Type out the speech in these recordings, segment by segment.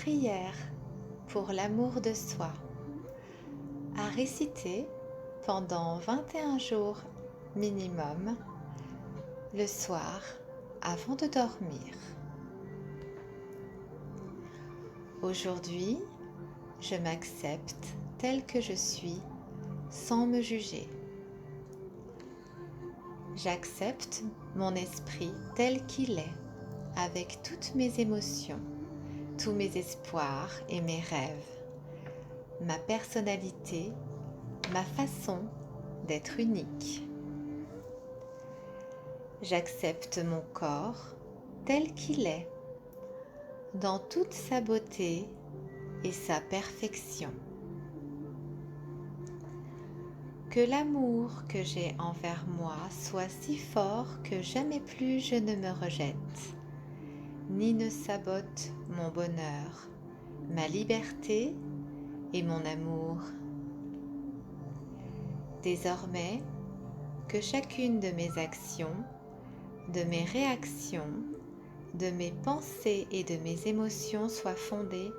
prière pour l'amour de soi à réciter pendant 21 jours minimum le soir avant de dormir. Aujourd'hui, je m'accepte tel que je suis sans me juger. J'accepte mon esprit tel qu'il est, avec toutes mes émotions, tous mes espoirs et mes rêves, ma personnalité, ma façon d'être unique. J'accepte mon corps tel qu'il est, dans toute sa beauté et sa perfection. Que l'amour que j'ai envers moi soit si fort que jamais plus je ne me rejette, ni ne sabote mon bonheur, ma liberté et mon amour. Désormais, que chacune de mes actions, de mes réactions, de mes pensées et de mes émotions soit fondée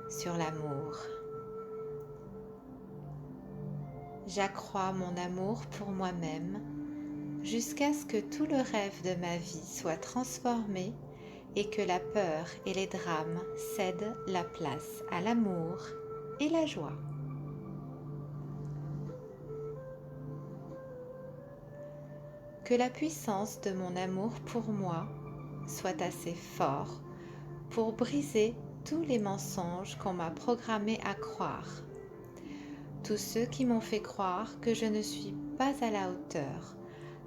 sur l'amour. J'accrois mon amour pour moi-même jusqu'à ce que tout le rêve de ma vie soit transformé et que la peur et les drames cèdent la place à l'amour et la joie. Que la puissance de mon amour pour moi soit assez fort pour briser tous les mensonges qu'on m'a programmé à croire, tous ceux qui m'ont fait croire que je ne suis pas à la hauteur,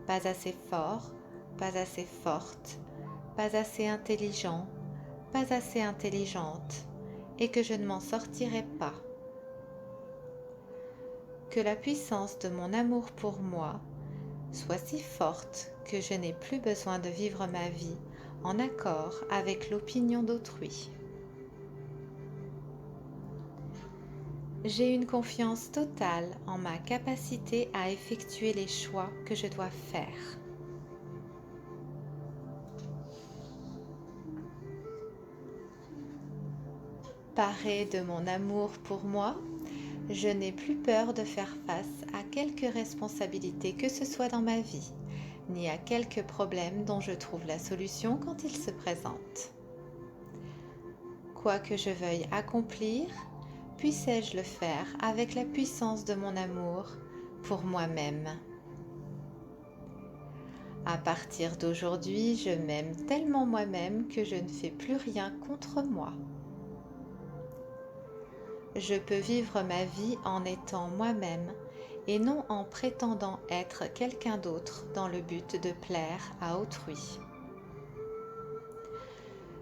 pas assez fort, pas assez forte, pas assez intelligent, pas assez intelligente, et que je ne m'en sortirai pas. Que la puissance de mon amour pour moi soit si forte que je n'ai plus besoin de vivre ma vie en accord avec l'opinion d'autrui. J'ai une confiance totale en ma capacité à effectuer les choix que je dois faire. Parée de mon amour pour moi, je n'ai plus peur de faire face à quelque responsabilité que ce soit dans ma vie, ni à quelque problème dont je trouve la solution quand il se présente. Quoi que je veuille accomplir, puissais-je le faire avec la puissance de mon amour pour moi-même. À partir d'aujourd'hui, je m'aime tellement moi-même que je ne fais plus rien contre moi. Je peux vivre ma vie en étant moi-même et non en prétendant être quelqu'un d'autre dans le but de plaire à autrui.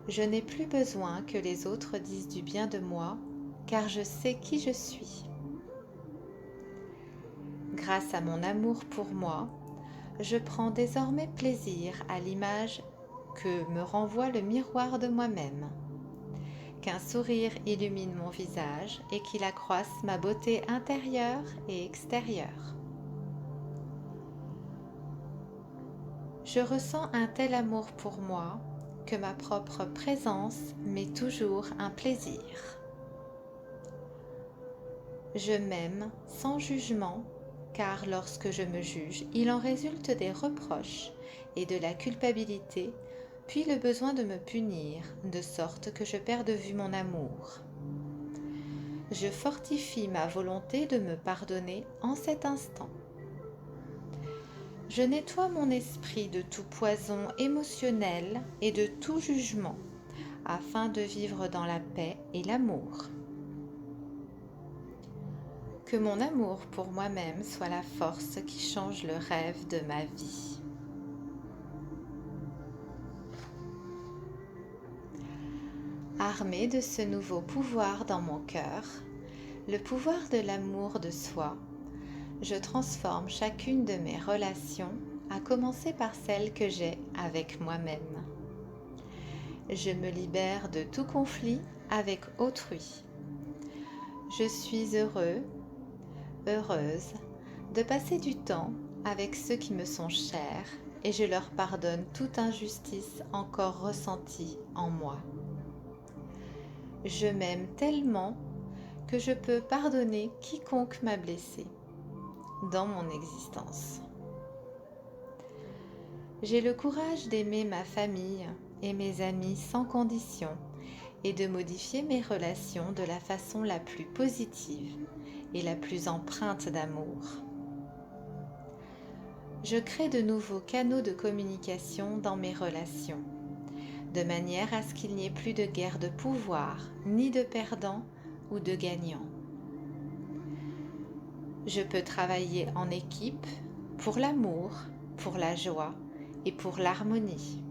Je n'ai plus besoin que les autres disent du bien de moi, car je sais qui je suis. Grâce à mon amour pour moi, je prends désormais plaisir à l'image que me renvoie le miroir de moi-même, qu'un sourire illumine mon visage et qu'il accroisse ma beauté intérieure et extérieure. Je ressens un tel amour pour moi que ma propre présence m'est toujours un plaisir. Je m'aime sans jugement, car lorsque je me juge, il en résulte des reproches et de la culpabilité, puis le besoin de me punir, de sorte que je perds de vue mon amour. Je fortifie ma volonté de me pardonner en cet instant. Je nettoie mon esprit de tout poison émotionnel et de tout jugement, afin de vivre dans la paix et l'amour. Que mon amour pour moi-même soit la force qui change le rêve de ma vie. Armée de ce nouveau pouvoir dans mon cœur, le pouvoir de l'amour de soi, je transforme chacune de mes relations, à commencer par celle que j'ai avec moi-même. Je me libère de tout conflit avec autrui. Je suis heureux, heureuse de passer du temps avec ceux qui me sont chers et je leur pardonne toute injustice encore ressentie en moi. Je m'aime tellement que je peux pardonner quiconque m'a blessé dans mon existence. J'ai le courage d'aimer ma famille et mes amis sans condition et de modifier mes relations de la façon la plus positive et la plus empreinte d'amour. Je crée de nouveaux canaux de communication dans mes relations, de manière à ce qu'il n'y ait plus de guerre de pouvoir, ni de perdants ou de gagnants. Je peux travailler en équipe pour l'amour, pour la joie et pour l'harmonie.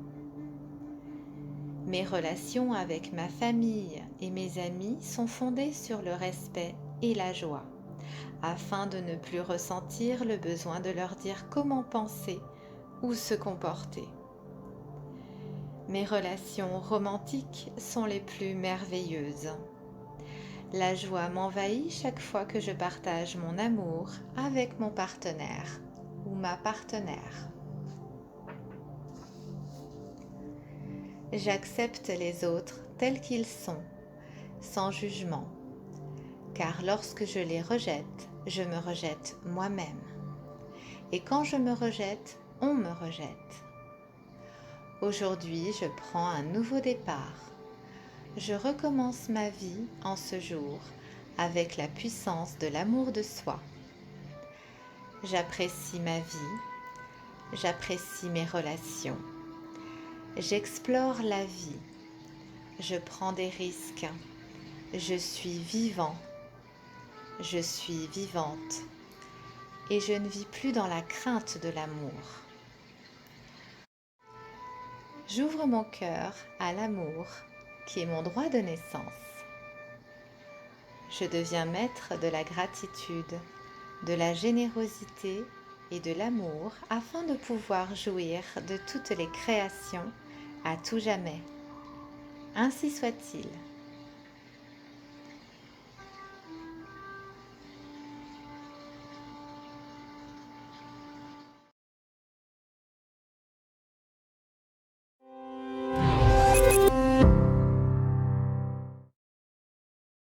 Mes relations avec ma famille et mes amis sont fondées sur le respect et la joie, afin de ne plus ressentir le besoin de leur dire comment penser ou se comporter. Mes relations romantiques sont les plus merveilleuses. La joie m'envahit chaque fois que je partage mon amour avec mon partenaire ou ma partenaire. J'accepte les autres tels qu'ils sont, sans jugement, car lorsque je les rejette, je me rejette moi-même. Et quand je me rejette, on me rejette. Aujourd'hui, je prends un nouveau départ. Je recommence ma vie en ce jour avec la puissance de l'amour de soi. J'apprécie ma vie, j'apprécie mes relations. J'explore la vie, je prends des risques, je suis vivant, je suis vivante et je ne vis plus dans la crainte de l'amour. J'ouvre mon cœur à l'amour qui est mon droit de naissance. Je deviens maître de la gratitude, de la générosité et de l'amour afin de pouvoir jouir de toutes les créations à tout jamais. Ainsi soit-il.